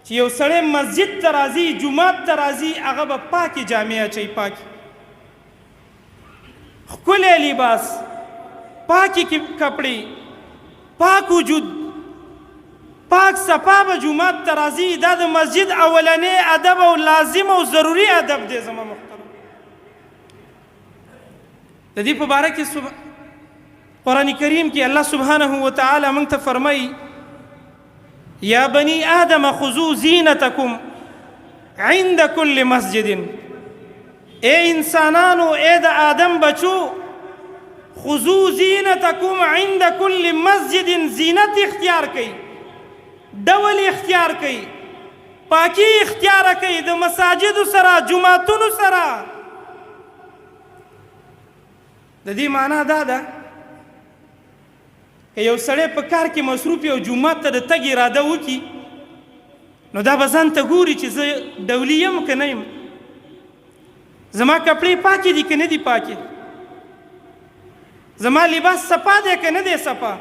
چې یو سړی مسجد ته راځي جومات ته راځي هغه به پاکې جامې اچوي پاکې ښکلی لباس پاکې کپړې پاک وجود پاک صفا به جومات ته راځي دا د مسجد اولنی ادب او لازم او ضروري ادب دی زما محترم د دې په باره کې قرآن کریم کې الله سبحانه وتعالی موږ ته فرمایي یا بني آدم خذوا زینتکم عند کل مسجد اے انسانانو اے د آدم بچو خذوا زینتکم عند کل مسجد زینت اختیار کړئ ډول اختیار کړئ پاکی اختیار کړئ د مساجدو سره جماعتونو سره د دې معنا دا ده که یو سړی په کار کې مصروف یو جومات ته د تګ اراده وکړي نو دا به ځان ته ګوري چې زه ډولي یم که نه یم زما کپړې پاکې دي که نه دي پاکې زما لباس صفا دی که نه دی صفا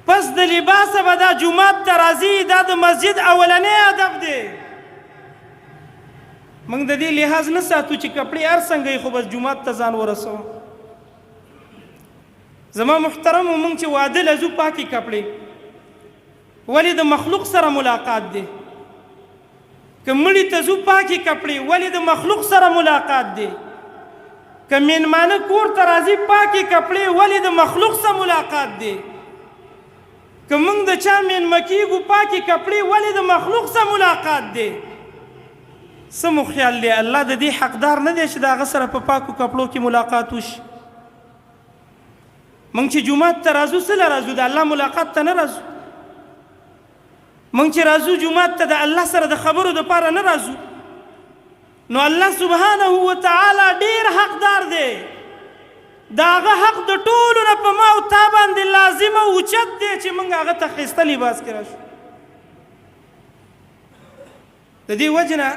پس د لباسه به دا جومات ته راځي دا د مسجد اولنی ادب دی موږ د دې لحاظ نه ساتو چې کپړې هر څنګه خو بس جومات ته ځان ورسوم زما محترم موږ چې واده لزو پاکې کپړې ولې د مخلوق سره ملاقات دی که مړي ته ځو پاکې کپړې ولې د مخلوق سره ملاقات دی که میلمانه کور ته راځي پاکې کپړې ولې د مخلوق سره ملاقات دی که موږ د چا میلمه کېږو پاکې کپړې ولې د مخلوق سره ملاقات دی څه مو خیال دی الله د دې حقدار نه دی چې د هغه سره په پاکو کپړو کې ملاقات وشي موږ چې جومات ته راځو څه له راځو د الله ملاقات ته نه راځو موږ چې راځو جومات ته د الله سره د خبرو دپاره نه راځو نو الله سبحانه وتعالی ډېر حقدار دی د هغه حق د ټولو نه په ما او تا باندې لازم او اوچت دی چې موږ هغه ته ښایسته لباس کې راشو د دې وجې نه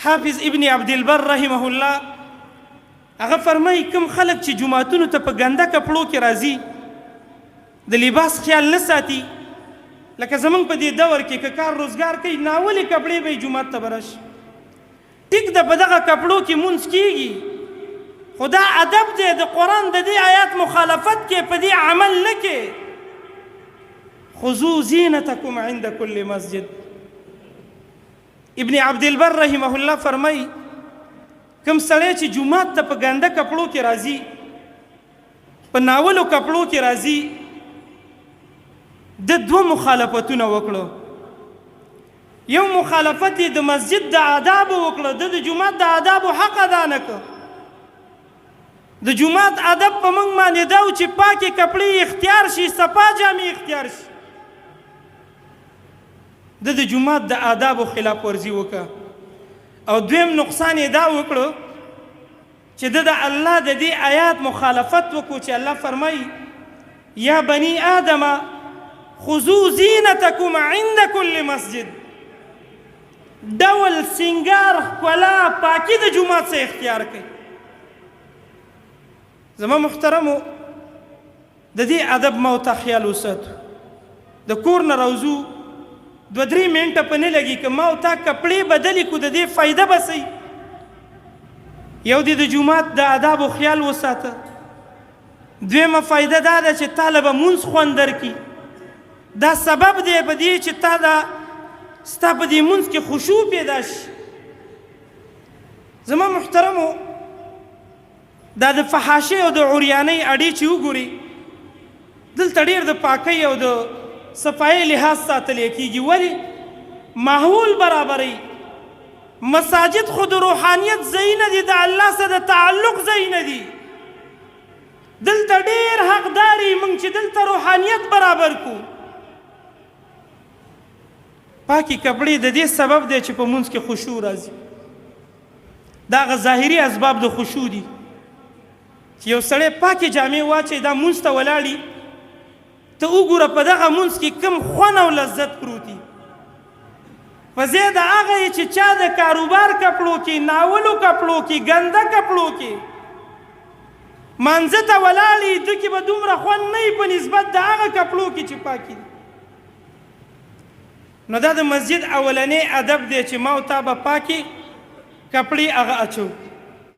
حافظ ابن عبدالبر رحمه الله هغه فرمایي کوم خلک چې جوماتونو ته په ګنده کپړو کې راځي د لباس خیال نه ساتي لکه زمونږ په دې دور کې که کار روزګار کوي ناولې کپړې به یې جومات ته به راشي ټیک ده په دغه کپړو کې مونځ کېږي خو دا ادب دی د قرآن د دې آیات مخالفت کې په دې عمل نه کې خذوا زینتکم عند کل مسجد ابن عبدالبر رحمه الله فرمایي کوم سړی چې جومات ته په ګنده کپړو کې راځي په ناولو کپړو کې راځي د دوه مخالفتونه وکړو یو مخالفت یې د مسجد د آدابو وکړو د جومات د آدابو حق ادا نه کړ د جومات ادب په موږ باندې دا و چې پاکې کپړې اختیار شي صفا جامې اختیار شي د جومات د آدابو خلاف ورزي وکړه او دویم نقصان یې دا وکړو چې د الله د دې آیات مخالفت وکړو چې الله فرمایي یا بني آدم خذوا زینتکم عند کل مسجد ډول سنگار ښکلا پاکي د جومات څخه اختیار کړئ زما محترمو د دې ادب ما ته خیال وساتو د کور نه راوځو 2-3 منټه په نه لګي که ما او تا کپړې بدلې کړو د دې فایده به څه یو د جومات د آدابو خیال وساته دویمه فایده دا ده چې تاله به مونځ خوند درکړي دا سبب دی په دې چې تا دا ستا په دې مونځ کې خشوع پیدا شي زما محترمو دا د فحاشۍ او د عریانۍ اډې چې وګوري دلته ډېر د پاکۍ او د صفایي لحاظ ساتلی کېږي ولې ماحول برابروي مساجد خو د روحانیت ځای نه دي د الله سره د تعلق ځای نه دي دلته ډېر حقدار یې موږ چې دلته روحانیت برابر کړو پاکې کپړې د دې سبب دی چې په مونځ کې خشوع راځي دا هغه ظاهري اسباب د خشوع دي چې یو سړی پاکې جامې واچوي دا مونځ ته ولاړي ته وګوره په دغه مونځ کې کوم خوند او لذت پروت دي په ځای د هغه یې چې چا د کاروبار کپړو کې ناولو کپړو کې ګنده کپړو کې مانځه ته ولاړي ده کې به دومره خوند نه وي په نسبت د هغه کپړو کې چې پاکې دي نو دا د مسجد اولنی ادب دی چې ما او تا به پاکې کپړې هغه اچو